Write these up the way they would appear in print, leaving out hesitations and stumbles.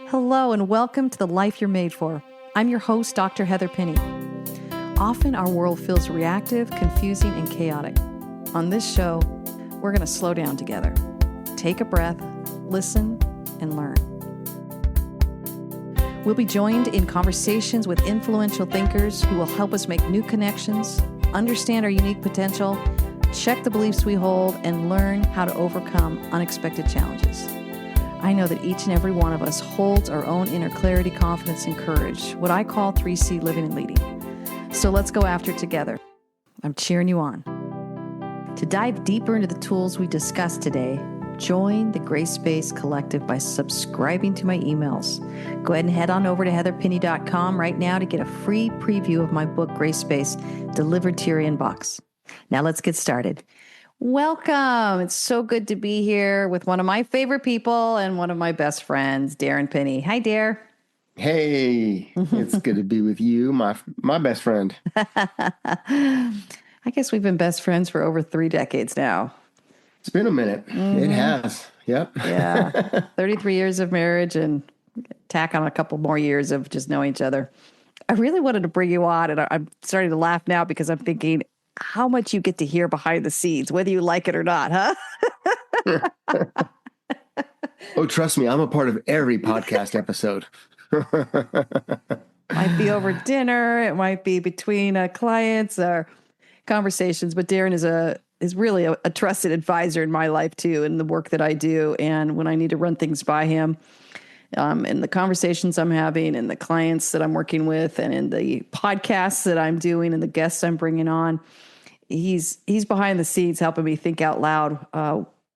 Hello and welcome to The Life You're Made For. I'm your host, Dr. Heather Pinney. Often our world feels reactive, confusing, and chaotic. On this show, we're going to slow down together. Take a breath, listen, and learn. We'll be joined in conversations with influential thinkers who will help us make new connections, understand our unique potential, check the beliefs we hold, and learn how to overcome unexpected challenges. I know that each and every one of us holds our own inner clarity, confidence, and courage, what I call 3C living and leading. So let's go after it together. I'm cheering you on. To dive deeper into the tools we discussed today, join the Grace Space Collective by subscribing to my emails. Go ahead and head on over to heatherpinney.com right now to get a free preview of my book, Grace Space, delivered to your inbox. Now let's get started. Welcome. It's so good to be here with one of my favorite people and one of my best friends, Darren Pinney. Hi, Dare. Hey, it's good to be with you, my best friend. I guess we've been best friends for over 3 decades now. It's been a minute. Mm-hmm. It has. Yep. Yeah. 33 years of marriage and tack on a couple more years of just knowing each other. I really wanted to bring you on, and I'm starting to laugh now because I'm thinking how much you get to hear behind the scenes, whether you like it or not, huh? Oh, trust me, I'm a part of every podcast episode. Might be over dinner. It might be between clients or conversations. But Darren is really a trusted advisor in my life too, in the work that I do. And when I need to run things by him, in the conversations I'm having, and the clients that I'm working with, and in the podcasts that I'm doing, and the guests I'm bringing on, he's behind the scenes helping me think out loud,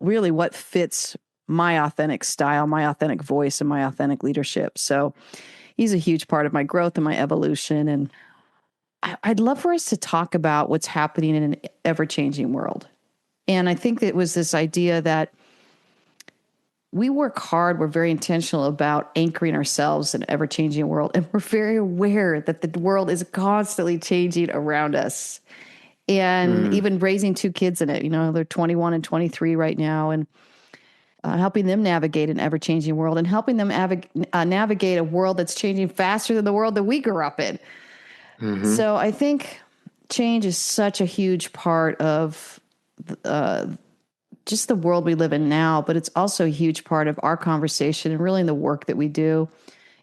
really what fits my authentic style, my authentic voice, and my authentic leadership. So he's a huge part of my growth and my evolution. And I'd love for us to talk about what's happening in an ever-changing world. And I think it was this idea that we work hard. We're very intentional about anchoring ourselves in an ever-changing world. And we're very aware that the world is constantly changing around us. And even raising 2 kids in it, they're 21 and 23 right now, and helping them navigate an ever-changing world, and helping them navigate a world that's changing faster than the world that we grew up in. Mm-hmm. So I think change is such a huge part of just the world we live in now, but it's also a huge part of our conversation and really in the work that we do.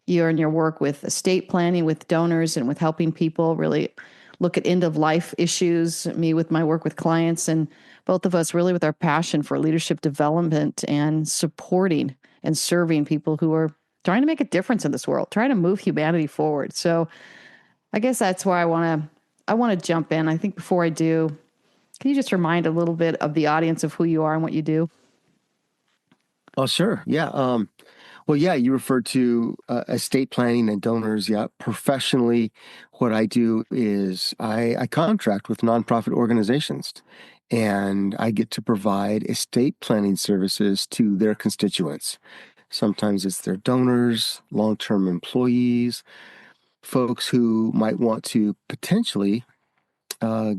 You're in your work with estate planning, with donors, and with helping people really look at end-of-life issues, me with my work with clients, and both of us really with our passion for leadership development and supporting and serving people who are trying to make a difference in this world, trying to move humanity forward. So I guess that's why I want to jump in. I think before I do, can you just remind a little bit of the audience of who you are and what you do? Oh, sure. Yeah. Well, yeah, you referred to estate planning and donors. Yeah. Professionally, what I do is I contract with nonprofit organizations, and I get to provide estate planning services to their constituents. Sometimes it's their donors, long-term employees, folks who might want to potentially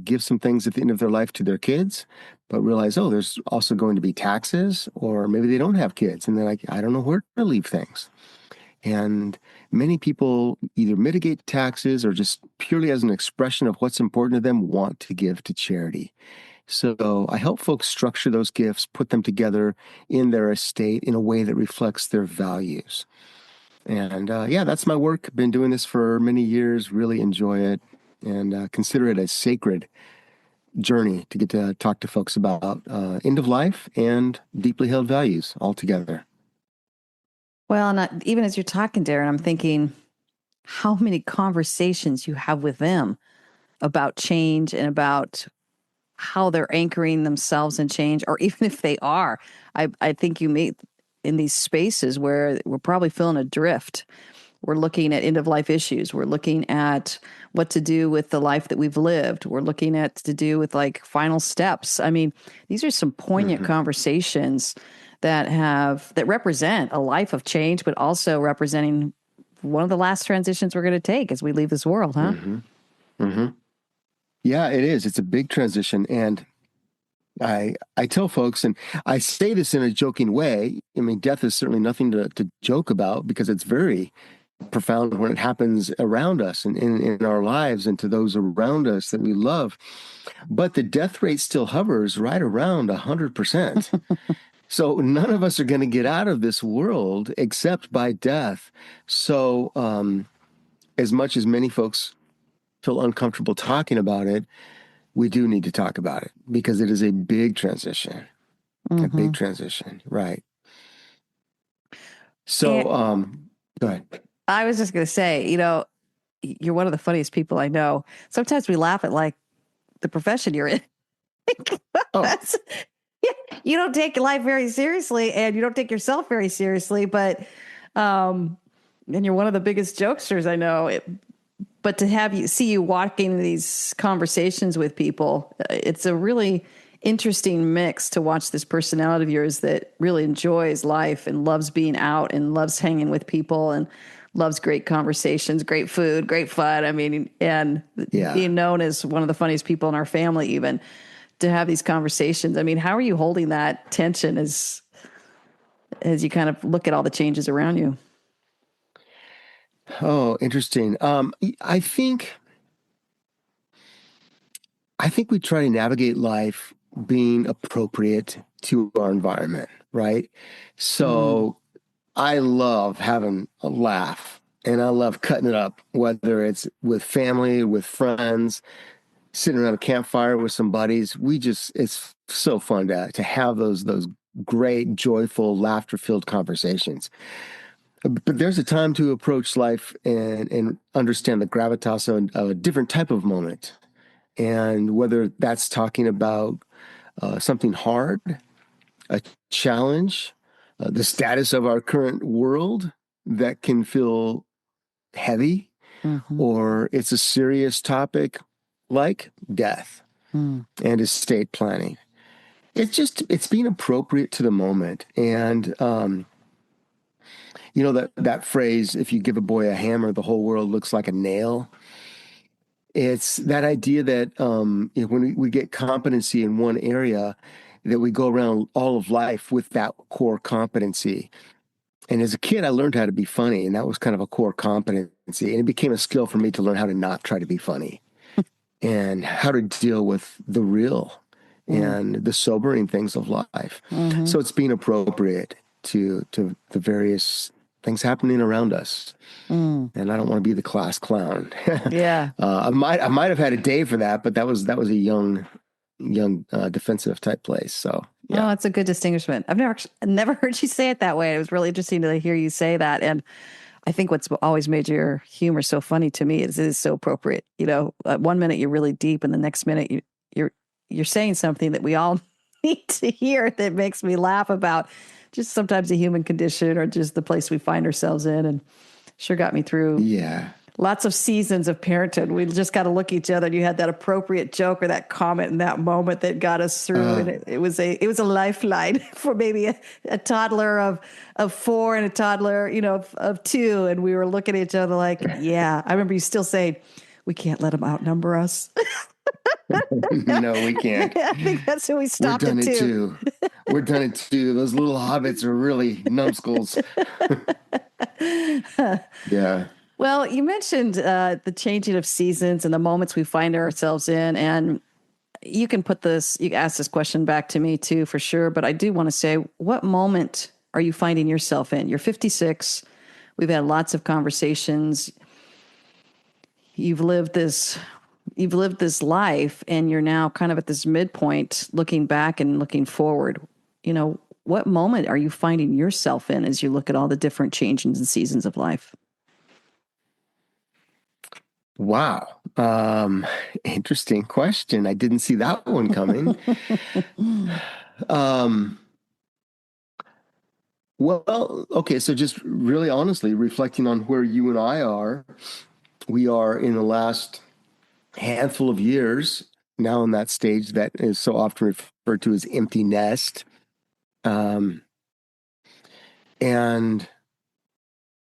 give some things at the end of their life to their kids, but realize, there's also going to be taxes, or maybe they don't have kids and they're like, I don't know where to leave things. And many people either mitigate taxes or just purely as an expression of what's important to them want to give to charity. So I help folks structure those gifts, put them together in their estate in a way that reflects their values. And that's my work. Been doing this for many years, really enjoy it, and consider it a sacred journey to get to talk to folks about end of life and deeply held values all together. Well, and even as you're talking, Darren, I'm thinking how many conversations you have with them about change and about how they're anchoring themselves in change, or even if they are. I think you meet in these spaces where we're probably feeling adrift. We're looking at end-of-life issues. We're looking at what to do with the life that we've lived. We're looking at to do with like final steps. I mean, these are some poignant conversations that represent a life of change, but also representing one of the last transitions we're going to take as we leave this world, huh? Yeah, it is. It's a big transition. And I tell folks, and I say this in a joking way. I mean, death is certainly nothing to joke about because it's very profound when it happens around us and in our lives and to those around us that we love. But the death rate still hovers right around 100%. So none of us are going to get out of this world except by death. So as much as many folks feel uncomfortable talking about it, we do need to talk about it because it is a big Hmm. transition, right? And So, go ahead. I was just going to say, you're one of the funniest people I know. Sometimes we laugh at like the profession you're in. Oh, That's, you don't take life very seriously and you don't take yourself very seriously, but, um, and you're one of the biggest jokesters I know. But to have you see you walking these conversations with people, it's a really interesting mix to watch this personality of yours that really enjoys life and loves being out and loves hanging with people and loves great conversations, great food, great fun. I mean, and yeah. being known as one of the funniest people in our family, even to have these conversations. I mean, how are you holding that tension as you kind of look at all the changes around you? Oh, interesting. I think we try to navigate life being appropriate to our environment, right? Mm, So I love having a laugh and I love cutting it up, whether it's with family, with friends, sitting around a campfire with some buddies. It's so fun to have those great, joyful, laughter-filled conversations. But there's a time to approach life and understand the gravitas of a different type of moment. And whether that's talking about something hard, a challenge, the status of our current world that can feel heavy, mm-hmm, or it's a serious topic like death mm, and estate planning. It's being appropriate to the moment. And that phrase, if you give a boy a hammer, the whole world looks like a nail. It's that idea that when we get competency in one area, that we go around all of life with that core competency. And as a kid, I learned how to be funny, and that was kind of a core competency. And it became a skill for me to learn how to not try to be funny and how to deal with the real mm, and the sobering things of life. mm-hmm, So it's being appropriate to the various things happening around us. mm. And I don't want to be the class clown. Yeah. I might have had a day for that, but that was a young defensive type place. So Oh, yeah, that's a good distinguishment. Never heard you say it that way. It was really interesting to hear you say that. And I think what's always made your humor so funny to me is it is so appropriate. One minute you're really deep, and the next minute you're you're saying something that we all need to hear that makes me laugh about just sometimes the human condition or just the place we find ourselves in. And sure got me through yeah. lots of seasons of parenthood. We just got to look at each other, and you had that appropriate joke or that comment in that moment that got us through. And Uh, it was a lifeline for maybe a toddler of 4 and a toddler, of 2. And we were looking at each other like, yeah, I remember you still saying, we can't let them outnumber us. no, we can't. I think that's when we We're stopped done it it too. too. We're done it too. Those little hobbits are really numbskulls. Yeah. Well, you mentioned the changing of seasons and the moments we find ourselves in, and you ask this question back to me too, for sure. But I do want to say, what moment are you finding yourself in? You're 56. We've had lots of conversations. You've lived this, you've lived this life, and you're now kind of at this midpoint, looking back and looking forward. What moment are you finding yourself in as you look at all the different changes and seasons of life? Wow. Interesting question. I didn't see that one coming. Um, well, okay, so just really honestly reflecting on where you and I are, we are in the last handful of years now in that stage that is so often referred to as empty nest. Um, and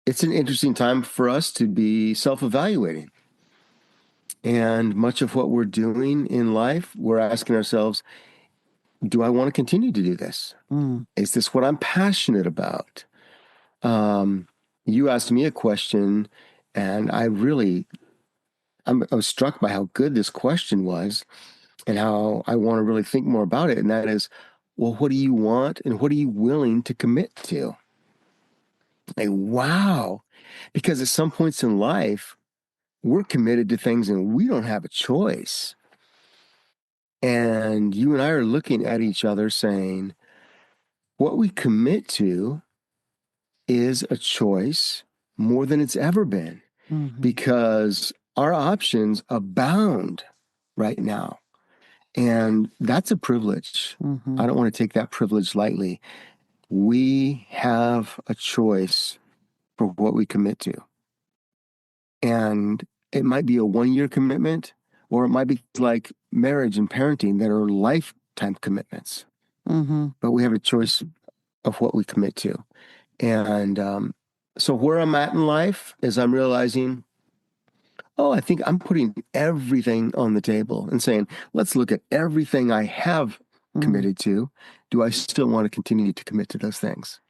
it's an interesting time for us to be self-evaluating. And much of what we're doing in life, we're asking ourselves, do I want to continue to do this? Mm. Is this what I'm passionate about? You asked me a question, and I was struck by how good this question was and how I want to really think more about it. And that is, well, what do you want and what are you willing to commit to? Like, wow. Because at some points in life, we're committed to things and we don't have a choice. And you and I are looking at each other saying, what we commit to is a choice more than it's ever been Mm-hmm. because our options abound right now. And that's a privilege. Mm-hmm. I don't want to take that privilege lightly. We have a choice for what we commit to. And it might be a 1 year commitment, or it might be like marriage and parenting that are lifetime commitments. Mm-hmm. But we have a choice of what we commit to. And so where I'm at in life is I'm realizing, oh, I think I'm putting everything on the table and saying, let's look at everything I have Mm. committed to. Do I still want to continue to commit to those things?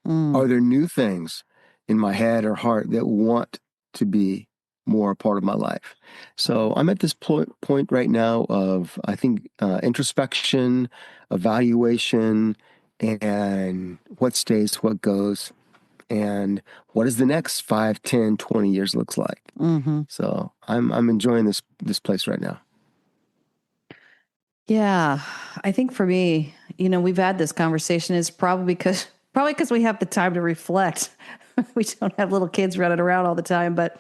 Mm. Are there new things in my head or heart that want to be more a part of my life? So I'm at this point right now of, I think, introspection, evaluation, and what stays, what goes, and what does the next 5, 10, 20 years looks like. Mm-hmm. So I'm enjoying this place right now. Yeah, I think for me, we've had this conversation is probably because we have the time to reflect. We don't have little kids running around all the time, but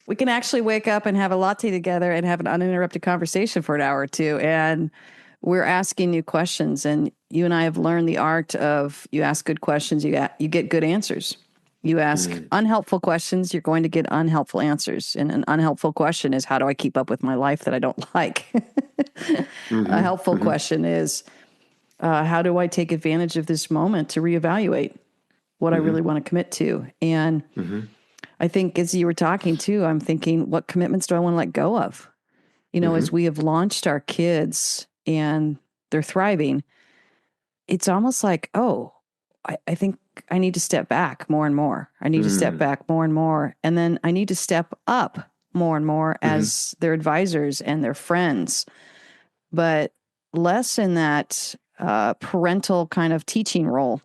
we can actually wake up and have a latte together and have an uninterrupted conversation for an hour or two. And we're asking you questions, and you and I have learned the art of you ask good questions, you get good answers. You ask Mm. unhelpful questions, you're going to get unhelpful answers. And an unhelpful question is, how do I keep up with my life that I don't like? A Mm-hmm. helpful Mm-hmm. question is, how do I take advantage of this moment to reevaluate what I Mm-hmm. really want to commit to? And Mm-hmm. I think as you were talking too, I'm thinking, what commitments do I want to let go of? Mm-hmm. As we have launched our kids and they're thriving, it's almost like, oh, I think I need to step back more and more. I need to step Mm-hmm. back more and more. And then I need to step up more and more Mm-hmm. as their advisors and their friends, but less in that parental kind of teaching role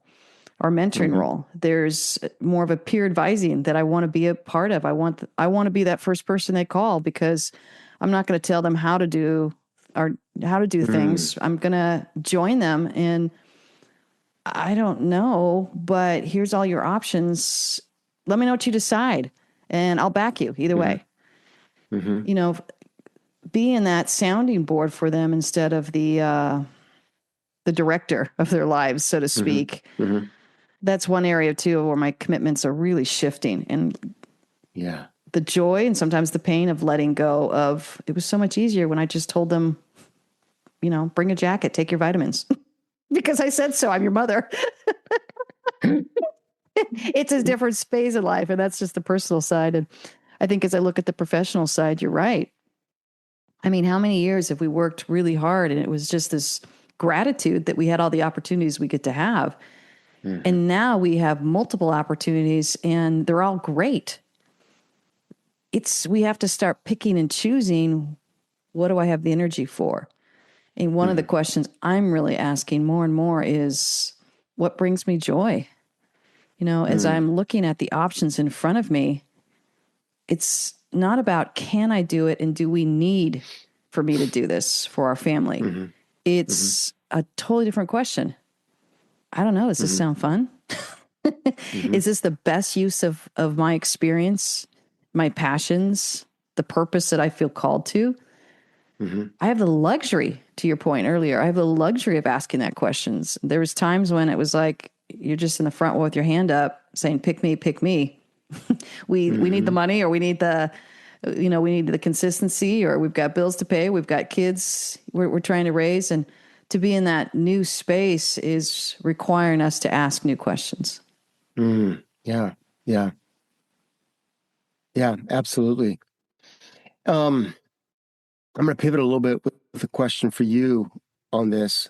or mentoring Mm-hmm. role. There's more of a peer advising that I want to be a part of. I want to be that first person they call because I'm not going to tell them how to do or how to do Mm-hmm. things. I'm going to join them and I don't know, but here's all your options. Let me know what you decide and I'll back you either Mm-hmm. way. Mm-hmm. You know, being that sounding board for them instead of the director of their lives, so to Mm-hmm. speak. Mm-hmm. That's one area too where my commitments are really shifting and Yeah. the joy and sometimes the pain of letting go of it was so much easier when I just told them, bring a jacket, take your vitamins because I said so. I'm your mother. It's a different space in life. And that's just the personal side. And I think as I look at the professional side, you're right. I mean, how many years have we worked really hard and it was just this gratitude that we had all the opportunities we get to have. Mm-hmm. And now we have multiple opportunities and they're all great. We have to start picking and choosing, what do I have the energy for? And one of the Mm-hmm. questions I'm really asking more and more is, what brings me joy? As Mm-hmm. I'm looking at the options in front of me, it's not about can I do it and do we need for me to do this for our family? Mm-hmm. Mm-hmm. It's a totally different question. I don't know. Does this Mm-hmm. sound fun? Mm-hmm. Is this the best use of my experience, my passions, the purpose that I feel called to? Mm-hmm. I have the luxury, to your point earlier, I have the luxury of asking that questions. There was times when it was like, you're just in the front row with your hand up saying, pick me, pick me. We need the Mm-hmm. money or we need we need the consistency or we've got bills to pay. We've got kids we're trying to raise. And to be in that new space is requiring us to ask new questions. Mm-hmm. Yeah. Yeah. Yeah. Absolutely. Um, I'm going to pivot a little bit with a question for you on this.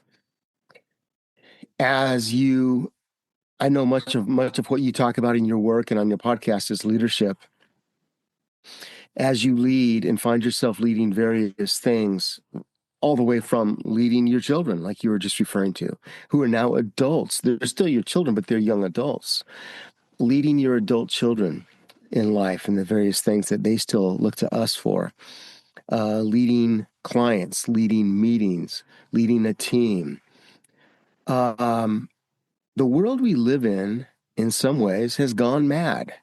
as you, I know much of what you talk about in your work and on your podcast is leadership. As you lead and find yourself leading various things, all the way from leading your children, like you were just referring to, who are now adults. They're still your children, but they're young adults. Leading your adult children in life and the various things that they still look to us for. Leading clients, leading meetings, leading a team. Um, the world we live in some ways, has gone mad.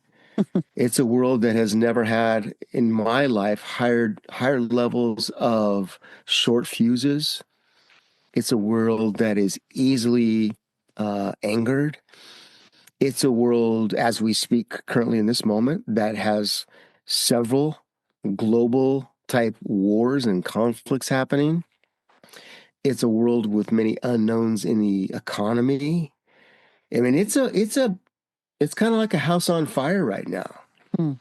It's a world that has never had, in my life, higher levels of short fuses. It's a world that is easily angered. It's a world, as we speak currently in this moment, that has several global type wars and conflicts happening. It's a world with many unknowns in the economy. I mean, it's kind of like a house on fire right now. Hmm.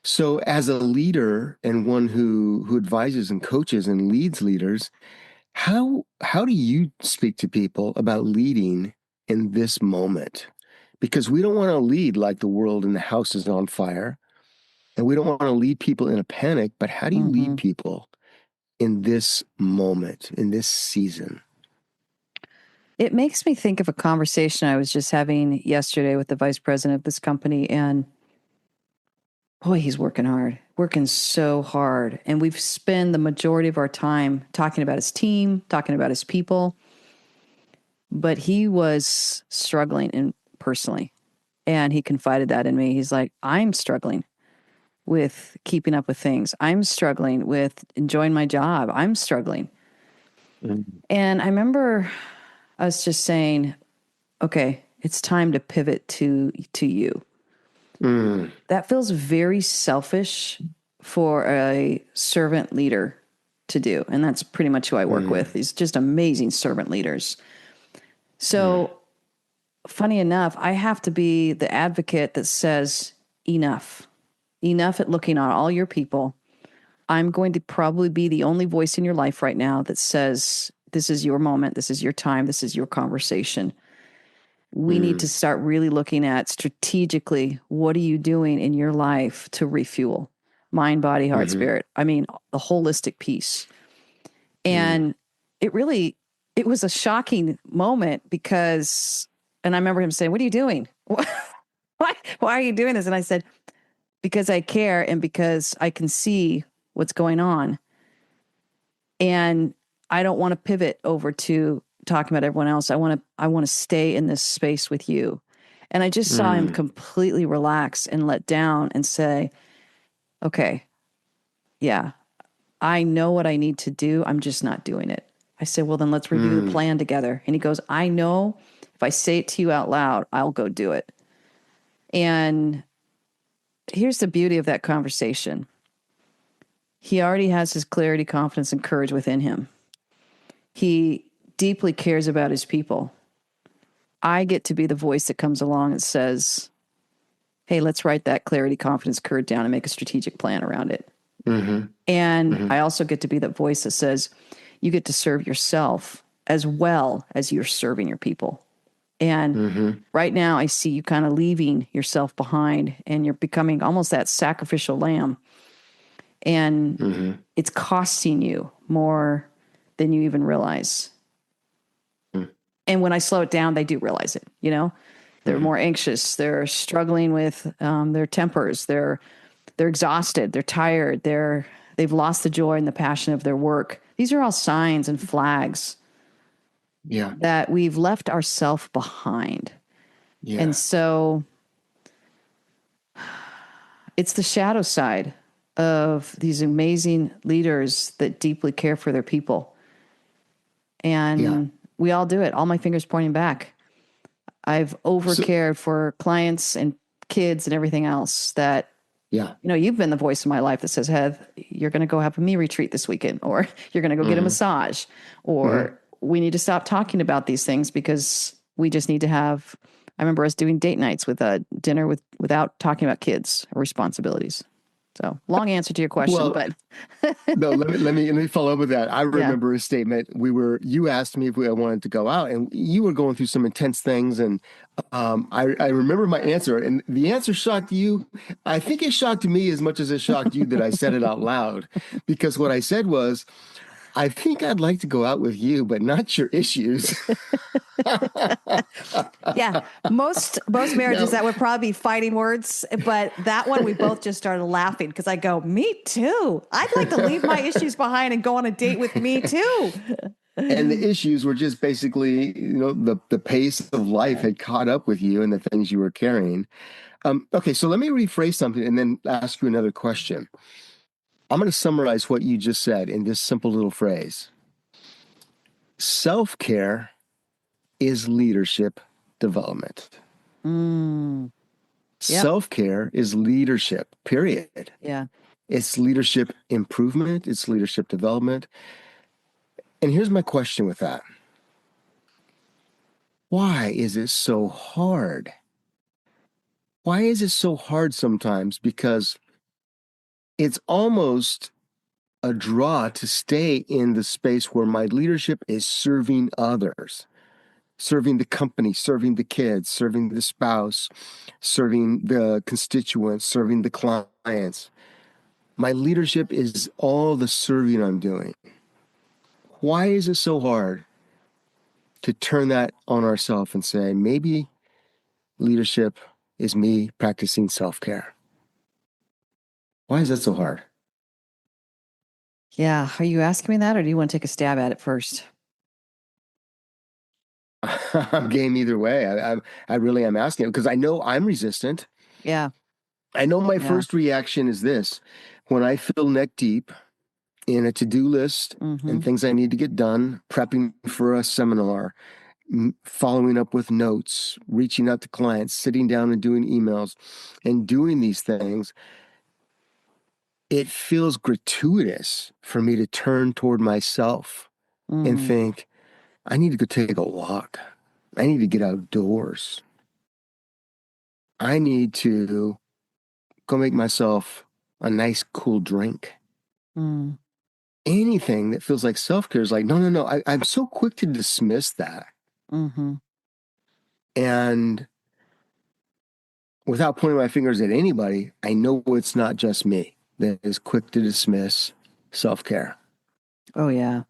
So as a leader and one who advises and coaches and leads leaders, how do you speak to people about leading in this moment? Because we don't want to lead like the world and the house is on fire, and we don't want to lead people in a panic, but how do you lead Mm-hmm. people in this moment, in this season? It makes me think of a conversation I was just having yesterday with the vice president of this company. And boy, he's working hard, working so hard. And we've spent the majority of our time talking about his team, talking about his people. But he was struggling personally. And he confided that in me. He's like, I'm struggling with keeping up with things. I'm struggling with enjoying my job. I'm struggling. Mm. And I remember us just saying, okay, it's time to pivot to you. Mm. That feels very selfish for a servant leader to do. And that's pretty much who I work with. These just amazing servant leaders. So funny enough, I have to be the advocate that says enough, enough at looking at all your people. I'm going to probably be the only voice in your life right now that says, this is your moment. This is your time. This is your conversation. We need to start really looking at strategically, what are you doing in your life to refuel mind, body, heart, spirit? I mean, the holistic piece. And it was a shocking moment because, and I remember him saying, what are you doing? Why are you doing this? And I said, because I care and because I can see what's going on. And I don't want to pivot over to talking about everyone else. I want to stay in this space with you. And I just saw him completely relax and let down and say, okay, yeah, I know what I need to do. I'm just not doing it. I said, well, then let's review the plan together. And he goes, I know if I say it to you out loud, I'll go do it. And here's the beauty of that conversation. He already has his clarity, confidence, and courage within him. He deeply cares about his people. I get to be the voice that comes along and says, hey, let's write that clarity, confidence, courage down and make a strategic plan around it. And I also get to be that voice that says, you get to serve yourself as well as you're serving your people. And right now I see you kind of leaving yourself behind and you're becoming almost that sacrificial lamb. And it's costing you more than you even realize. And when I slow it down, they do realize it, you know? They're more anxious. They're struggling with their tempers. They're exhausted. They're tired. They've lost the joy and the passion of their work. These are all signs and flags that we've left ourselves behind. Yeah. And so it's the shadow side of these amazing leaders that deeply care for their people. And we all do it. All my fingers pointing back. I've overcared for clients and kids and everything else that, you know, you've been the voice of my life that says, Heath, you're going to go have a me retreat this weekend, or you're going to go get a massage, or we need to stop talking about these things because we just need to have, I remember us doing date nights with a dinner without talking about kids or responsibilities. So long answer to your question, Well, but no, let me follow up with that. I yeah. remember a statement. You asked me if I wanted to go out, and you were going through some intense things, and I remember my answer, and the answer shocked you. I think it shocked me as much as it shocked you that I said it out loud, because what I said was, I think I'd like to go out with you, but not your issues. Yeah, most marriages Now, that would probably be fighting words, but that one we both just started laughing because I go, me too. I'd like to leave my issues behind and go on a date with me too. and the issues were just basically, the pace of life had caught up with you and the things you were carrying. Okay, so let me rephrase something and then ask you another question. I'm going to summarize what you just said in this simple little phrase. Self-care is leadership development. Mm, yep. Self-care is leadership, period. Yeah. It's leadership improvement, it's leadership development. And here's my question with that. Why is it so hard? Why is it so hard sometimes? Because it's almost a draw to stay in the space where my leadership is serving others, serving the company, serving the kids, serving the spouse, serving the constituents, serving the clients. My leadership is all the serving I'm doing. Why is it so hard to turn that on ourselves and say, maybe leadership is me practicing self-care? Why is that so hard? Yeah. Are you asking me that or do you want to take a stab at it first? I'm game either way. I really am asking because I know I'm resistant. Yeah. I know my Yeah. first reaction is this: when I feel neck deep in a to-do list Mm-hmm. and things I need to get done, prepping for a seminar, following up with notes, reaching out to clients, sitting down and doing emails, and doing these things, it feels gratuitous for me to turn toward myself and Mm-hmm. think, I need to go take a walk. I need to get outdoors. I need to go make myself a nice, cool drink. Mm-hmm. Anything that feels like self-care is like, no, no, no. I'm so quick to dismiss that. Mm-hmm. And without pointing my fingers at anybody, I know it's not just me that is quick to dismiss self-care. Oh yeah.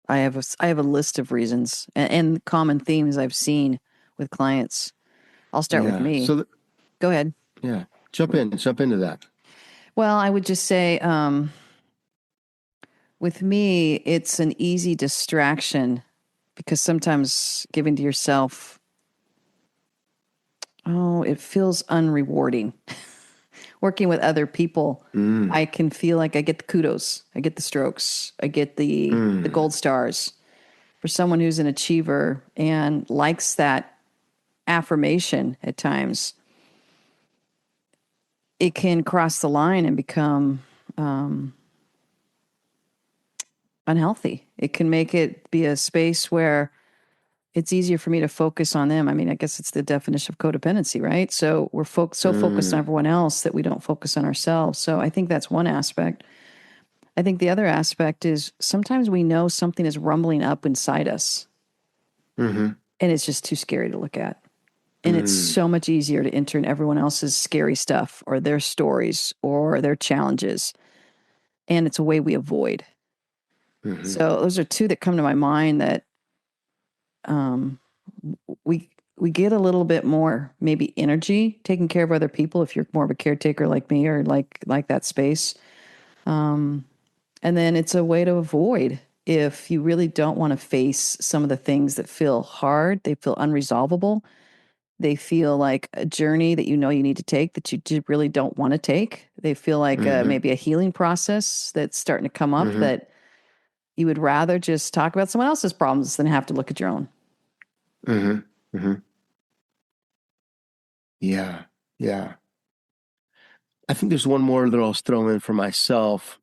I have a list of reasons and common themes I've seen with clients. I'll start with Yeah. me. Go ahead. Yeah. Jump into that. Well, I would just say, with me, it's an easy distraction because sometimes giving to yourself, oh, it feels unrewarding. Working with other people, Mm, I can feel like I get the kudos, I get the strokes, I get the mm, gold stars. For someone who's an achiever and likes that affirmation at times, it can cross the line and become unhealthy. It can make it be a space where it's easier for me to focus on them. I mean, I guess it's the definition of codependency, right? So we're so focused on mm, everyone else that we don't focus on ourselves. So I think that's one aspect. I think the other aspect is sometimes we know something is rumbling up inside us mm-hmm, and it's just too scary to look at. And it's mm, so much easier to enter in everyone else's scary stuff or their stories or their challenges. And it's a way we avoid. mm-hmm, So those are two that come to my mind that um, we get a little bit more maybe energy taking care of other people if you're more of a caretaker like me or like that space. Um, and then it's a way to avoid if you really don't want to face some of the things that feel hard, they feel unresolvable. They feel like a journey that you know you need to take that you really don't want to take. They feel like mm-hmm, maybe a healing process that's starting to come up mm-hmm, that you would rather just talk about someone else's problems than have to look at your own. mm-hmm, mm-hmm. Yeah. Yeah. I think there's one more that I'll throw in for myself.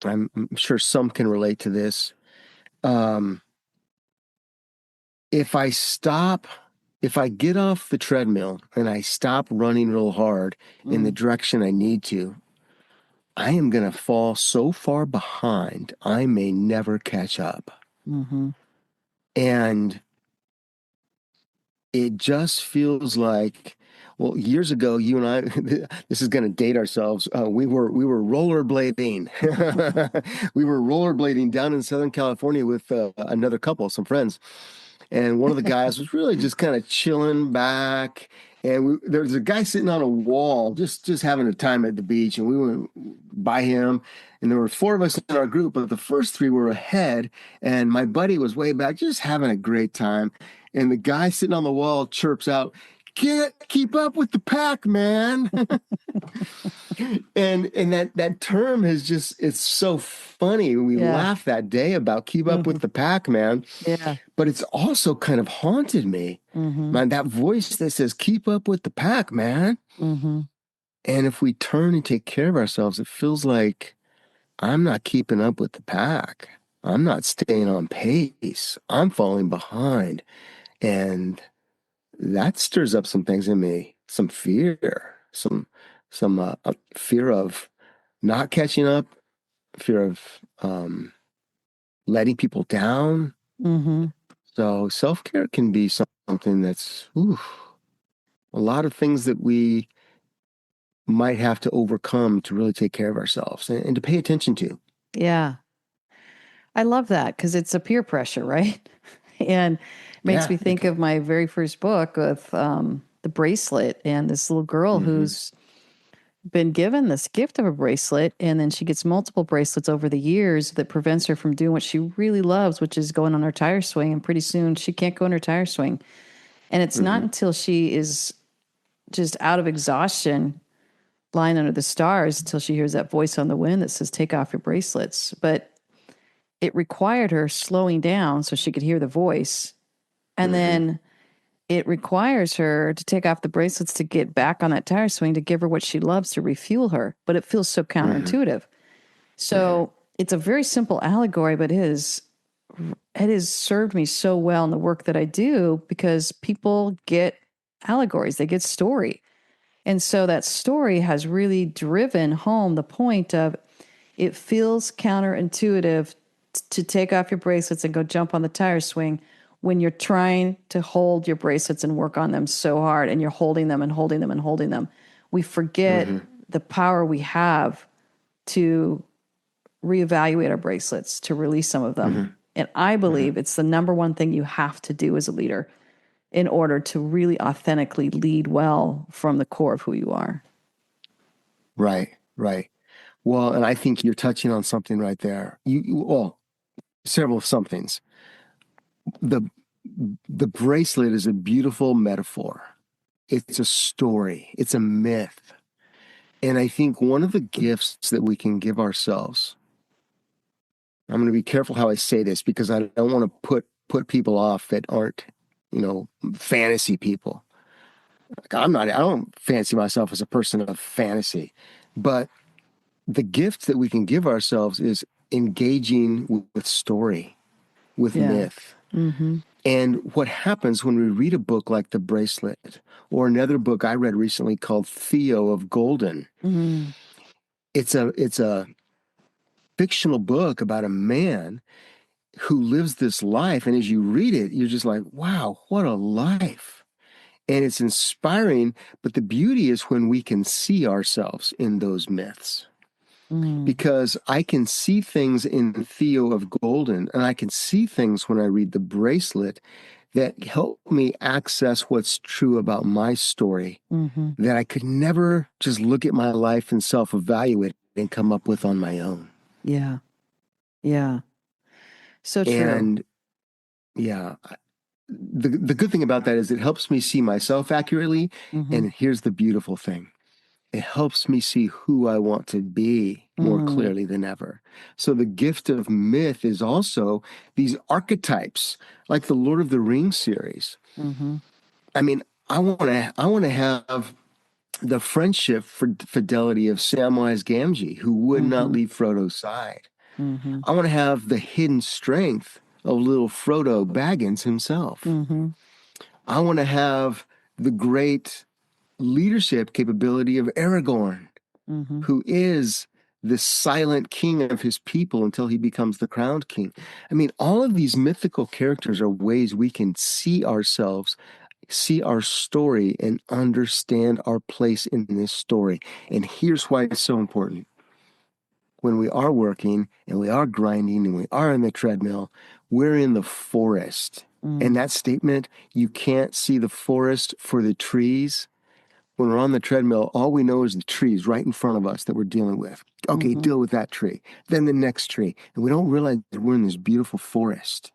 I'm sure some can relate to this. Um, if I stop, if I get off the treadmill and I stop running real hard in the Mm, direction I need to, I am going to fall so far behind, I may never catch up. Mm-hmm. And it just feels like, well, years ago, you and I, this is going to date ourselves. We were rollerblading. We were rollerblading down in Southern California with another couple, some friends. And one of the guys was really just kind of chilling back. And there was a guy sitting on a wall, just having a time at the beach. And we went by him. And there were four of us in our group, but the first three were ahead. And my buddy was way back, just having a great time. And the guy sitting on the wall chirps out, "Can't keep up with the pack, man." And that term is just, it's so funny. We Yeah. laughed that day about keep up Mm-hmm. with the pack, man. Yeah. But it's also kind of haunted me. Mm-hmm. Man, that voice that says, keep up with the pack, man. Mm-hmm. And if we turn and take care of ourselves, it feels like I'm not keeping up with the pack. I'm not staying on pace. I'm falling behind. And that stirs up some things in me, some fear, some fear of not catching up, fear of letting people down. Mm-hmm. So self-care can be something that's a lot of things that we might have to overcome to really take care of ourselves and to pay attention to. Yeah. I love that because it's a peer pressure, right? And it makes Yeah, me it think can. of my very first book with the bracelet and this little girl Hmm. who's been given this gift of a bracelet. And then she gets multiple bracelets over the years that prevents her from doing what she really loves, which is going on her tire swing. And pretty soon she can't go on her tire swing. And it's not Hmm. until she is just out of exhaustion lying under the stars until she hears that voice on the wind that says, take off your bracelets. But it required her slowing down so she could hear the voice. And Hmm. then it requires her to take off the bracelets to get back on that tire swing to give her what she loves to refuel her. But it feels so Hmm. counterintuitive. Hmm. So it's a very simple allegory, but it has served me so well in the work that I do because people get allegories, they get story. And so that story has really driven home the point of it feels counterintuitive to take off your bracelets and go jump on the tire swing when you're trying to hold your bracelets and work on them so hard and you're holding them and holding them and holding them. We forget Hmm. the power we have to reevaluate our bracelets, to release some of them. Hmm. And I Hmm. believe it's the number one thing you have to do as a leader in order to really authentically lead well from the core of who you are. Right, right. Well, and I think you're touching on something right there. Well, several somethings. The the bracelet is a beautiful metaphor. It's a story. It's a myth. And I think one of the gifts that we can give ourselves, I'm going to be careful how I say this because I don't want to put people off that aren't, fantasy people. Like I don't fancy myself as a person of fantasy, but the gift that we can give ourselves is engaging with story, with Yeah. myth. Mm-hmm. And what happens when we read a book like The Bracelet or another book I read recently called Theo of Golden, Mm-hmm. it's a fictional book about a man who lives this life. And as you read it, you're just like, wow, what a life. And it's inspiring. But the beauty is when we can see ourselves in those myths. Mm-hmm. Because I can see things in Theo of Golden, and I can see things when I read The Bracelet that help me access what's true about my story Mm-hmm. that I could never just look at my life and self evaluate and come up with on my own. Yeah. Yeah. So true. And yeah, the good thing about that is it helps me see myself accurately. Mm-hmm. And here's the beautiful thing: it helps me see who I want to be more Mm-hmm. clearly than ever. So the gift of myth is also these archetypes, like the Lord of the Rings series. Mm-hmm. I mean, I want to have the friendship for fidelity of Samwise Gamgee, who would not Mm-hmm. leave Frodo's side. Mm-hmm. I want to have the hidden strength of little Frodo Baggins himself. Mm-hmm. I want to have the great leadership capability of Aragorn, Mm-hmm. who is the silent king of his people until he becomes the crowned king. I mean, all of these mythical characters are ways we can see ourselves, see our story, and understand our place in this story. And here's why it's so important. When we are working and we are grinding and we are in the treadmill, we're in the forest. And that statement, you can't see the forest for the trees. When we're on the treadmill, all we know is the trees right in front of us that we're dealing with. Okay, deal with that tree. Then the next tree. And we don't realize that we're in this beautiful forest.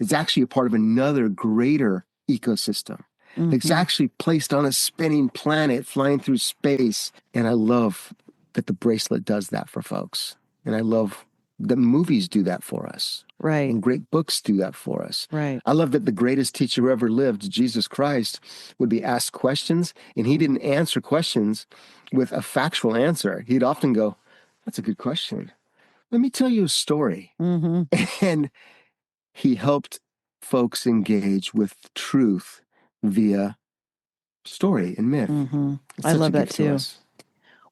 It's actually a part of another greater ecosystem. It's actually placed on a spinning planet flying through space. And I love that the bracelet does that for folks. And I love that movies do that for us. Right. And great books do that for us. Right. I love that the greatest teacher who ever lived, Jesus Christ, would be asked questions, and he didn't answer questions with a factual answer. He'd often go, "That's a good question. Let me tell you a story." And he helped folks engage with truth via story and myth. I love that too.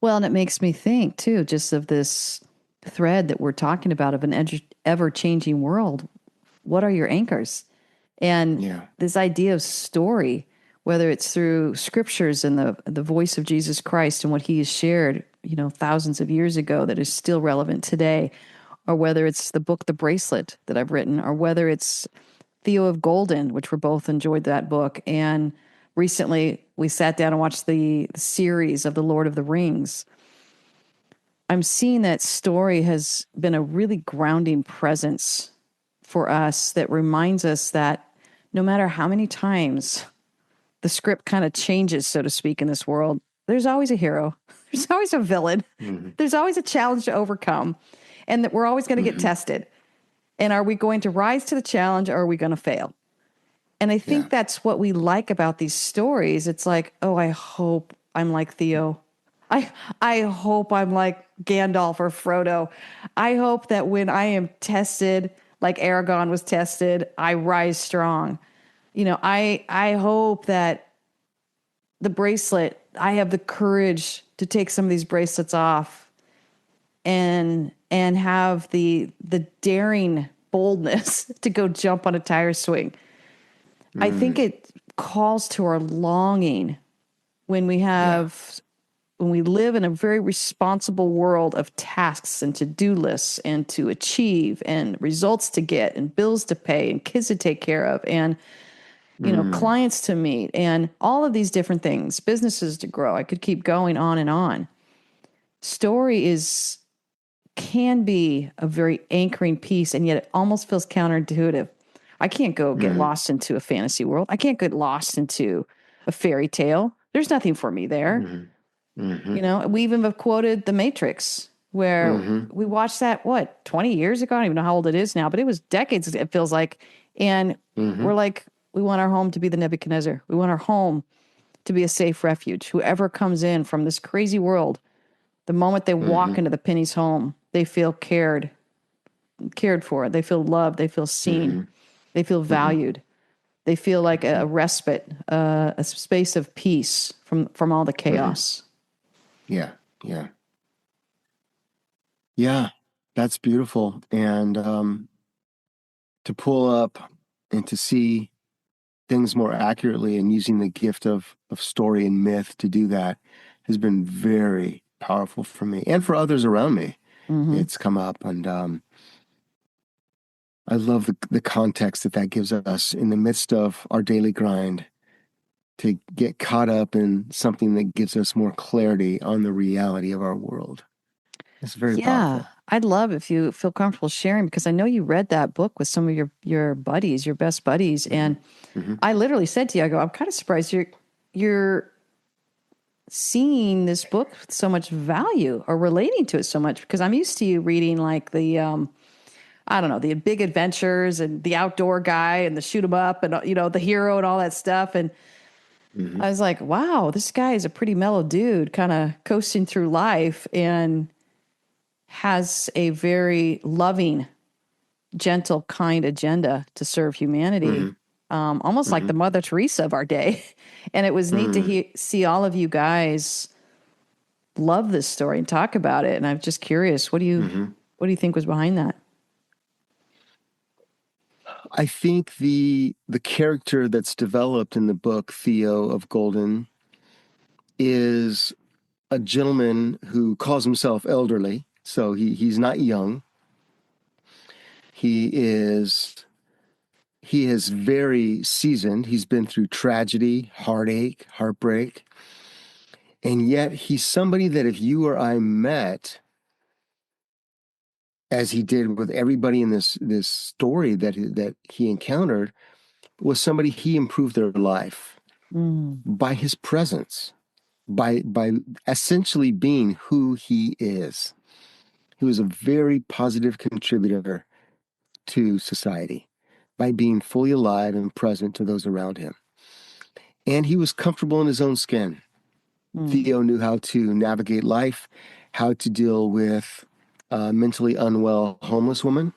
Well, and it makes me think too, just of this thread that we're talking about of an ever-changing world. What are your anchors? And this idea of story, whether it's through scriptures and the voice of Jesus Christ and what he has shared, thousands of years ago that is still relevant today, or whether it's the book, The Bracelet, that I've written, or whether it's Theo of Golden, which we both enjoyed that book. And recently we sat down and watched the series of The Lord of the Rings. I'm seeing that story has been a really grounding presence for us that reminds us that no matter how many times the script kind of changes, so to speak, in this world, there's always a hero. There's always a villain. There's always a challenge to overcome, and that we're always going to get tested. And are we going to rise to the challenge, or are we going to fail? And I think that's what we like about these stories. It's like, oh, I hope I'm like Theo. I hope I'm like Gandalf or Frodo. I hope that when I am tested, like Aragorn was tested, I rise strong. I hope that the bracelet, I have the courage to take some of these bracelets off and have the daring boldness to go jump on a tire swing. I think it calls to our longing when we live in a very responsible world of tasks and to-do lists and to achieve and results to get and bills to pay and kids to take care of and clients to meet and all of these different things, businesses to grow. I could keep going on and on. Story can be a very anchoring piece, and yet it almost feels counterintuitive. I can't go get lost into a fantasy world. I can't get lost into a fairy tale. There's nothing for me there. We even have quoted The Matrix, where we watched that, 20 years ago? I don't even know how old it is now, but it was decades, it feels like. And we're like, we want our home to be the Nebuchadnezzar. We want our home to be a safe refuge. Whoever comes in from this crazy world, the moment they walk into the Penny's home, they feel cared for. They feel loved. They feel seen. They feel valued. They feel like a respite, a space of peace from all the chaos. Yeah. That's beautiful. And to pull up and to see things more accurately and using the gift of story and myth to do that has been very powerful for me and for others around me. It's come up, and I love the context that gives us in the midst of our daily grind to get caught up in something that gives us more clarity on the reality of our world. It's very powerful. I'd love if you feel comfortable sharing, because I know you read that book with some of your buddies, your best buddies. And I literally said to you, I go, I'm kind of surprised you're seeing this book with so much value or relating to it so much, because I'm used to you reading like the, I don't know, the big adventures and the outdoor guy and the shoot 'em up and, the hero and all that stuff. And I was like, wow, this guy is a pretty mellow dude, kind of coasting through life and has a very loving, gentle, kind agenda to serve humanity. Almost like the Mother Teresa of our day. And it was neat to see all of you guys love this story and talk about it. And I'm just curious, what do you think was behind that? I think the character that's developed in the book, Theo of Golden, is a gentleman who calls himself elderly. So he's not young. He is he is very seasoned. He's been through tragedy, heartache, heartbreak. And yet he's somebody that if you or I met, as he did with everybody in this story that he encountered, was somebody he improved their life Mm, by his presence, by essentially being who he is. He was a very positive contributor to society by being fully alive and present to those around him. And he was comfortable in his own skin. mm, Theo knew how to navigate life, how to deal with a mentally unwell homeless woman,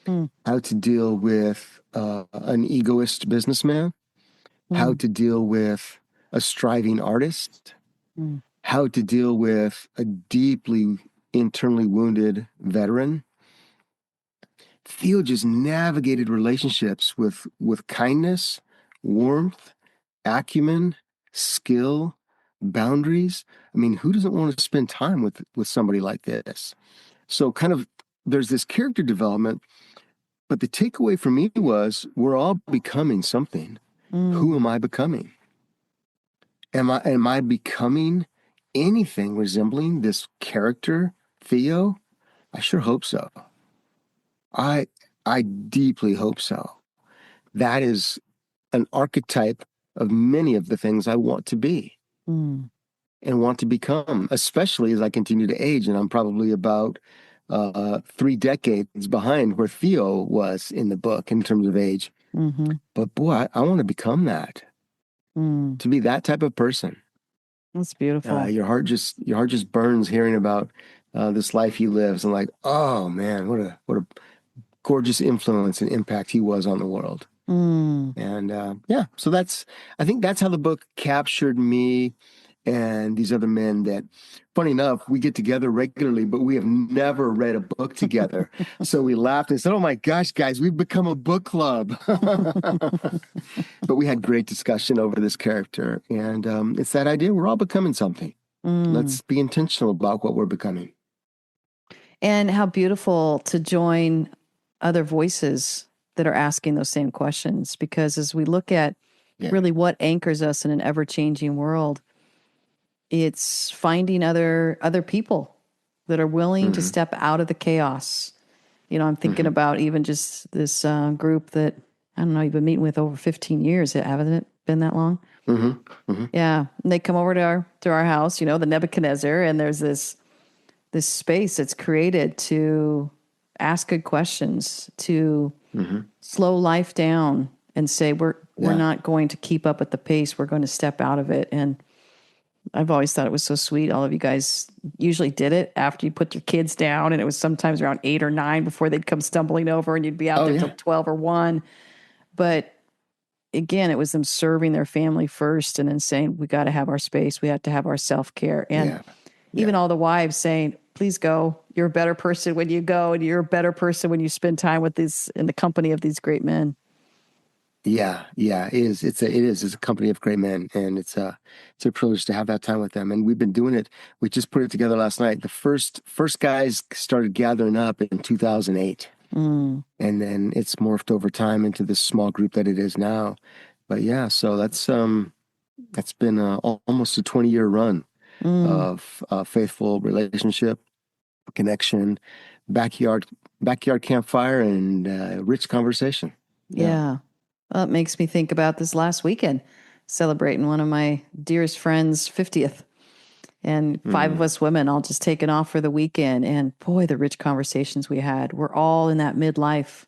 mm, how to deal with an egoist businessman, how mm, to deal with a striving artist, mm, how to deal with a deeply internally wounded veteran. Theo just navigated relationships with kindness, warmth, acumen, skill, boundaries. I mean, who doesn't want to spend time with somebody like this? So kind of there's this character development, but the takeaway for me was we're all becoming something. Who mm, am I becoming? Am I becoming anything resembling this character, Theo? I sure hope so. I I deeply hope so. That is an archetype of many of the things I want to be mm, and want to become, especially as I continue to age. And I'm probably about 3 decades behind where Theo was in the book in terms of age. mm-hmm, But boy, I want to become that, mm. to be that type of person. That's beautiful. Your heart just burns hearing about this life he lives, and like, oh man, what a gorgeous influence and impact he was on the world. Mm, And yeah, so I think that's how the book captured me and these other men that, funny enough, we get together regularly, but we have never read a book together. So we laughed and said, oh my gosh, guys, we've become a book club. But we had great discussion over this character. And it's that idea we're all becoming something. mm. Let's be intentional about what we're becoming. And how beautiful to join other voices that are asking those same questions. Because as we look at Yeah. really what anchors us in an ever changing world, it's finding other people that are willing to Mm-hmm. step out of the chaos. You know, I'm thinking Mm-hmm. about even just this group that I don't know you've been meeting with over 15 years, haven't it been that long? Mm-hmm. Mm-hmm. Yeah, and they come over to our house, you know, the Nebuchadnezzar, and there's this space that's created to ask good questions, to Mm-hmm. slow life down and say we're Yeah. not going to keep up at the pace, we're going to step out of it. And I've always thought it was so sweet. All of you guys usually did it after you put your kids down, and it was sometimes around 8 or 9 before they'd come stumbling over, and you'd be out Oh there till yeah. 12 or 1. But again, it was them serving their family first, and then saying, "We got to have our space. We have to have our self care." And Yeah. even Yeah. all the wives saying, "Please go. You're a better person when you go, and you're a better person when you spend time with these in the company of these great men." Yeah, yeah, it is. It's a company of great men, and it's a privilege to have that time with them. And we've been doing it. We just put it together last night. The first guys started gathering up in 2008, Mm, and then it's morphed over time into this small group that it is now. But yeah, so that's been almost a 20-year run mm, of faithful relationship, connection, backyard backyard campfire, and rich conversation. Yeah. yeah. Well, it makes me think about this last weekend, celebrating one of my dearest friends' 50th. And 5 of Mm-hmm. us women all just taken off for the weekend. And boy, the rich conversations we had. We're all in that midlife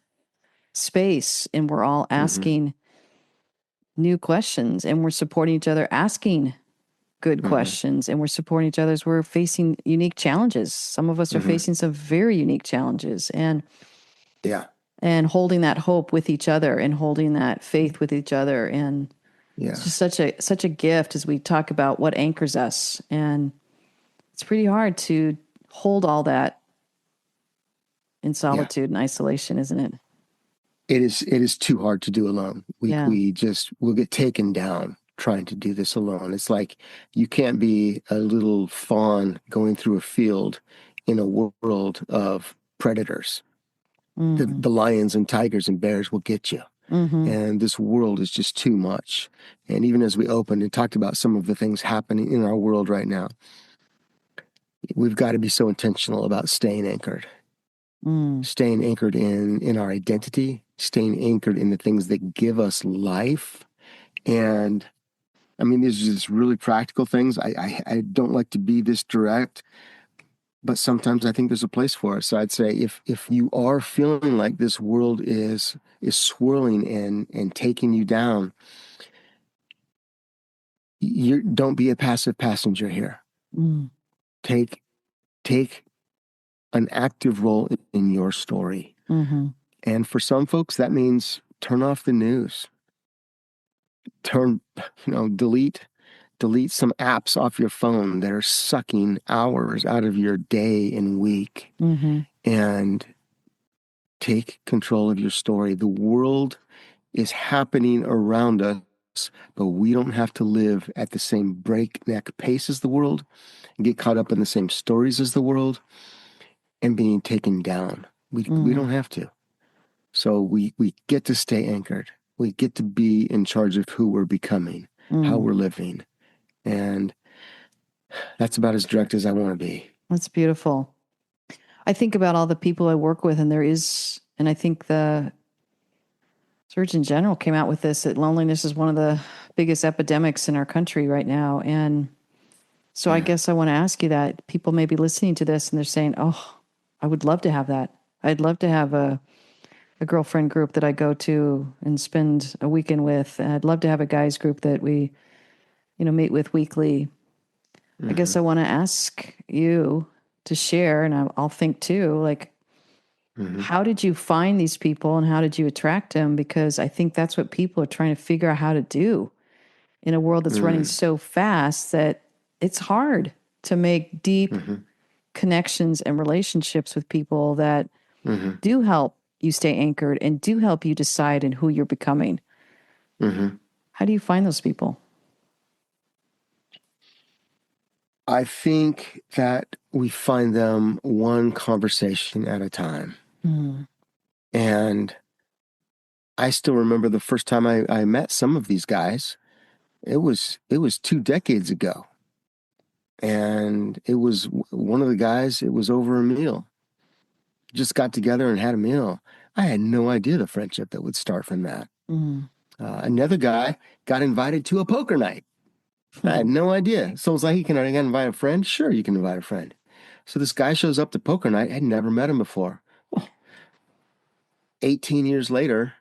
space, and we're all Mm-hmm. asking new questions, and we're supporting each other asking good Mm-hmm. questions, and we're supporting each other as we're facing unique challenges. Some of us are Mm-hmm. facing some very unique challenges, Yeah. and holding that hope with each other and holding that faith with each other. And it's Yeah. just such a gift as we talk about what anchors us. And it's pretty hard to hold all that in Yeah. solitude and isolation, isn't it? It is too hard to do alone. We Yeah. we just will get taken down trying to do this alone. It's like you can't be a little fawn going through a field in a world of predators. Mm-hmm. The lions and tigers and bears will get you. Mm-hmm. And this world is just too much. And even as we opened and talked about some of the things happening in our world right now, we've got to be so intentional about Mm. staying anchored in our identity, staying anchored in the things that give us life. And I mean, these are just really practical things. I don't like to be this direct, but sometimes I think there's a place for it. So I'd say if you are feeling like this world is swirling and taking you down, you don't be a passive passenger here. Mm. Take take an active role in your story. Mm-hmm. And for some folks, that means turn off the news. Turn, delete some apps off your phone that are sucking hours out of your day and week, Mm-hmm. and take control of your story. The world is happening around us, but we don't have to live at the same breakneck pace as the world and get caught up in the same stories as the world and being taken down. We Mm. don't have to. So we get to stay anchored. We get to be in charge of who we're becoming, how Mm. we're living. And that's about as direct as I want to be. That's beautiful. I think about all the people I work with, and I think the Surgeon General came out with this, that loneliness is one of the biggest epidemics in our country right now. And so I Yeah. guess I want to ask you that. People may be listening to this and they're saying, oh, I would love to have that. I'd love to have a girlfriend group that I go to and spend a weekend with. And I'd love to have a guys group that we, meet with weekly. I Mm-hmm. guess I want to ask you to share, and I'll think too, like, Mm-hmm. how did you find these people and how did you attract them? Because I think that's what people are trying to figure out how to do in a world that's running Mm-hmm. so fast that it's hard to make deep Mm-hmm. connections and relationships with people that Mm-hmm. do help you stay anchored and do help you decide in who you're becoming. Mm-hmm. How do you find those people? I think that we find them one conversation at a time. Mm. And I still remember the first time I met some of these guys. It was 2 decades ago. And it was one of the guys, it was over a meal. Just got together and had a meal. I had no idea the friendship that would start from that. Mm. Another guy got invited to a poker night. I had no idea. So it's like, you can invite a friend? Sure, you can invite a friend. So this guy shows up to poker night. I'd never met him before. 18 years later,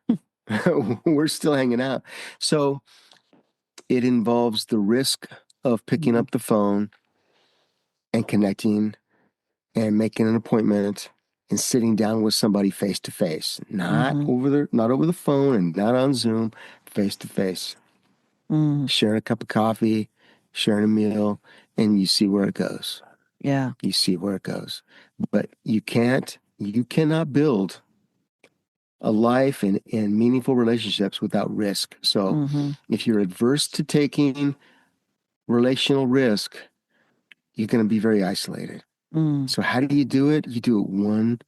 we're still hanging out. So it involves the risk of picking Mm. up the phone and connecting and making an appointment and sitting down with somebody face to face, Mm-hmm. not over the phone and not on Zoom, face to face, Mm. sharing a cup of coffee, sharing a meal, and you see where it goes. Yeah. You see where it goes. But you cannot build a life and meaningful relationships without risk. So Mm-hmm. if you're adverse to taking relational risk, you're going to be very isolated. Mm. So how do you do it? You do it one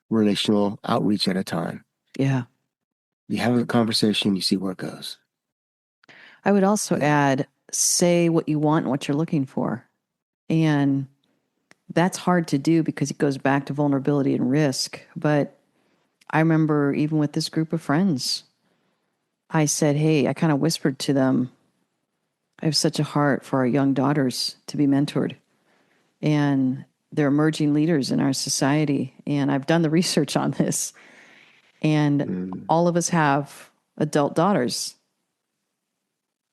relational outreach at a time. Yeah. You have a conversation, you see where it goes. I would also Yeah. add, say what you want and what you're looking for. And that's hard to do because it goes back to vulnerability and risk. But I remember even with this group of friends, I said, hey, I kind of whispered to them, I have such a heart for our young daughters to be mentored. And they're emerging leaders in our society. And I've done the research on this. And Mm-hmm. all of us have adult daughters.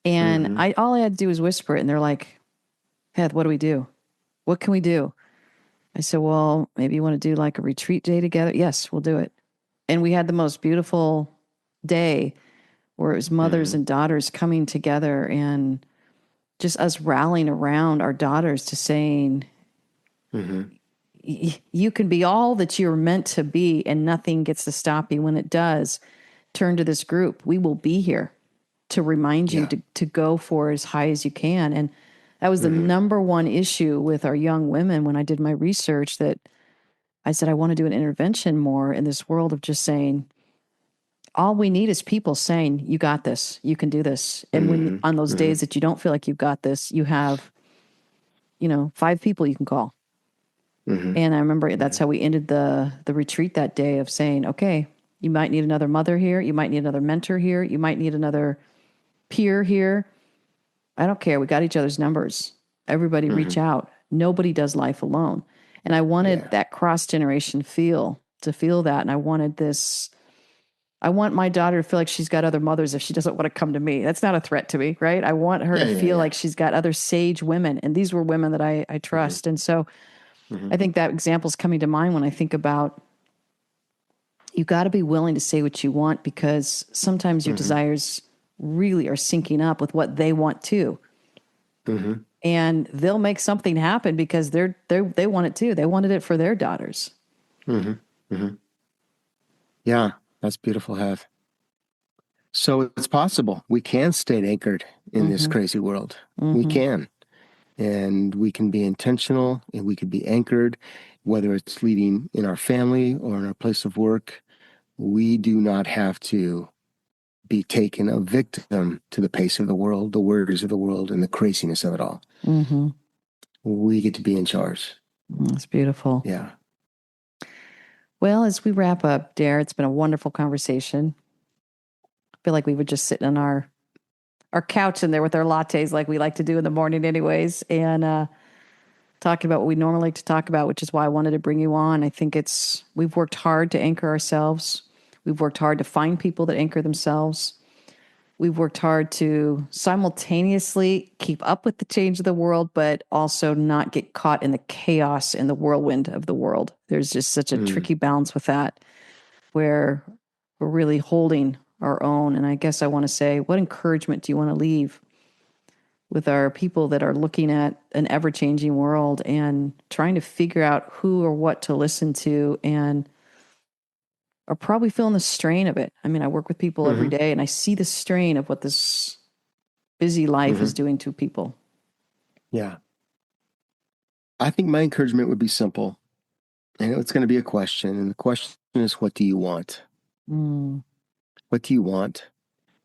And Mm-hmm. all I had to do was whisper it. And they're like, Heath, what do we do? What can we do? I said, well, maybe you want to do like a retreat day together. Yes, we'll do it. And we had the most beautiful day where it was mothers Mm-hmm. and daughters coming together and just us rallying around our daughters to saying, Mm-hmm. You can be all that you're meant to be, and nothing gets to stop you. When it does, turn to this group. We will be here to remind you Yeah. to go for as high as you can. And that was the Mm-hmm. number one issue with our young women when I did my research, that I said, I want to do an intervention more in this world of just saying, all we need is people saying, you got this, you can do this. And when Mm-hmm. on those Mm-hmm. days that you don't feel like you've got this, you have, 5 people you can call. Mm-hmm. And I remember that's Mm-hmm. how we ended the retreat that day, of saying, okay, you might need another mother here. You might need another mentor here. You might need another peer here. I don't care. We got each other's numbers. Everybody reach Mm-hmm. out. Nobody does life alone. And I wanted Yeah. that cross generation to feel that. And I want my daughter to feel like she's got other mothers if she doesn't want to come to me. That's not a threat to me, right? I want her Yeah. to Yeah. feel Yeah. like she's got other sage women. And these were women that I Mm-hmm. trust. And so Mm-hmm. I think that example is coming to mind when I think about, you got to be willing to say what you want, because sometimes your Mm-hmm. desires really are syncing up with what they want too. Mm-hmm. And they'll make something happen because they want it too. They wanted it for their daughters. Mm-hmm. Mm-hmm. Yeah. That's beautiful, Heath. So it's possible we can stay anchored in this Mm-hmm. crazy world. We Mm-hmm. can. And we can be intentional and we can be anchored, whether it's leading in our family or in our place of work. We do not have to be taken a victim to the pace of the world, the worries of the world, and the craziness of it all. Mm-hmm. We get to be in charge. That's beautiful. Yeah. Well, as we wrap up, Dare, it's been a wonderful conversation. I feel like we were just sitting on our couch in there with our lattes, like we like to do in the morning, anyways, and talking about what we normally like to talk about, which is why I wanted to bring you on. I think we've worked hard to anchor ourselves. We've worked hard to find people that anchor themselves. We've worked hard to simultaneously keep up with the change of the world, but also not get caught in the chaos and the whirlwind of the world. There's just such a Mm. tricky balance with that, where we're really holding our own. And I guess I want to say, what encouragement do you want to leave with our people that are looking at an ever changing world and trying to figure out who or what to listen to, and are probably feeling the strain of it? I mean, I work with people every Mm-hmm. day and I see the strain of what this busy life is Mm-hmm. doing to people. Yeah. I think my encouragement would be simple. And it's going to be a question. And the question is, what do you want? Mm, What do you want?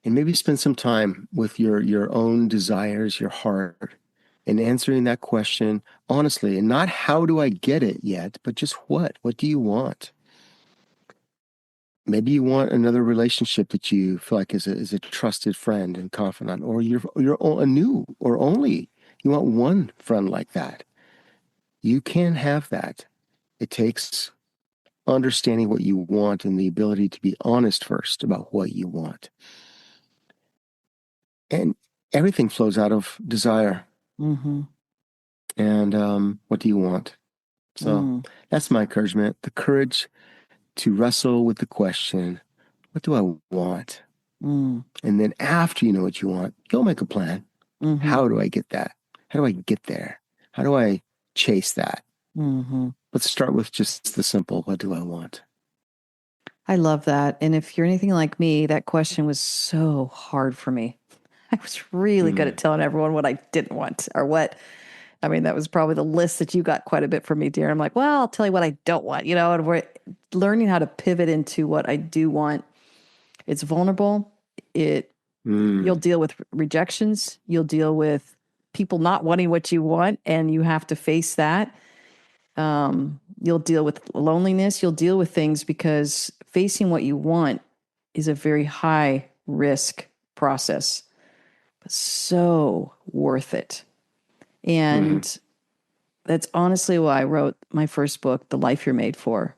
And maybe spend some time with your own desires, your heart, and answering that question honestly. And not how do I get it yet, but just what? What do you want? Maybe you want another relationship that you feel like is a trusted friend and confidant, or you're a new or only you want one friend like that. You can have that. It takes understanding what you want and the ability to be honest first about what you want. And everything flows out of desire. mm-hmm, And what do you want? So mm, that's my encouragement, the courage to wrestle with the question, what do I want? mm, And then after you know what you want, go make a plan. mm-hmm, How do I get that? How do I get there? How do I chase that? mm-hmm. Let's start with just the simple, what do I want? I love that. And if you're anything like me, that question was so hard for me. I was really good at Mm, telling everyone what I didn't want, or what. I mean, that was probably the list that you got quite a bit from me, dear. I'm like, well, I'll tell you what I don't want, and we're learning how to pivot into what I do want. It's vulnerable. You'll mm, deal with rejections. You'll deal with people not wanting what you want, and you have to face that. You'll deal with loneliness. You'll deal with things, because facing what you want is a very high risk process, but so worth it. mm, And that's honestly why I wrote my first book, The Life You're Made For.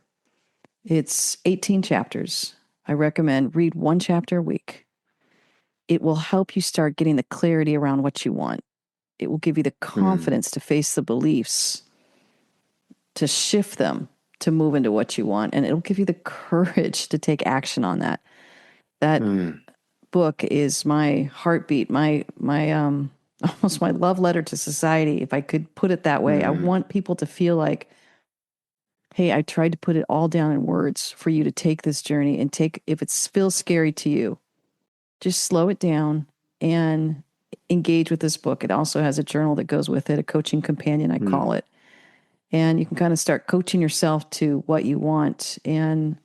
It's 18 chapters. I recommend read one chapter a week. It will help you start getting the clarity around what you want. It will give you the mm, confidence to face the beliefs, to shift them, to move into what you want. And it'll give you the courage to take action on that. That mm, book is my heartbeat, my almost my love letter to society, if I could put it that way. I want people to feel like, hey, I tried to put it all down in words for you to take this journey and if it feels scary to you, just slow it down and engage with this book. It also has a journal that goes with it, a coaching companion, I call it. And you can kind of start coaching yourself to what you want. And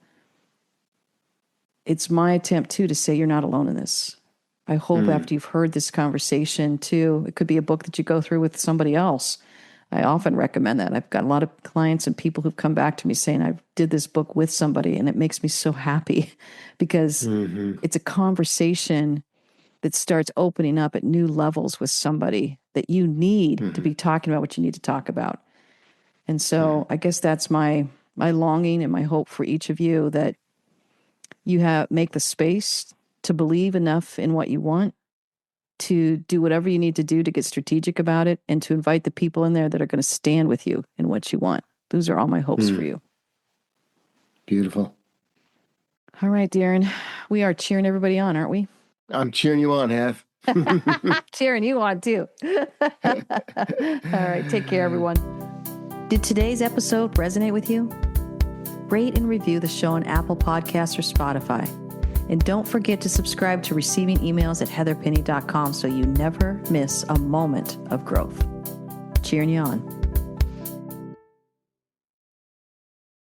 it's my attempt, too, to say you're not alone in this. I hope after you've heard this conversation, too, it could be a book that you go through with somebody else. I often recommend that. I've got a lot of clients and people who've come back to me saying, I did this book with somebody, and it makes me so happy because it's a conversation that starts opening up at new levels with somebody that you need to be talking about what you need to talk about. And so I guess that's my longing and my hope for each of you, that you make the space to believe enough in what you want, to do whatever you need to do to get strategic about it, and to invite the people in there that are going to stand with you in what you want. Those are all my hopes for you. Beautiful. All right, Darren, we are cheering everybody on, aren't we? I'm cheering you on, Hev. Cheering you on, too. All right, take care, everyone. Did today's episode resonate with you? Rate and review the show on Apple Podcasts or Spotify. And don't forget to subscribe to receiving emails at heatherpenny.com so you never miss a moment of growth. Cheering you on.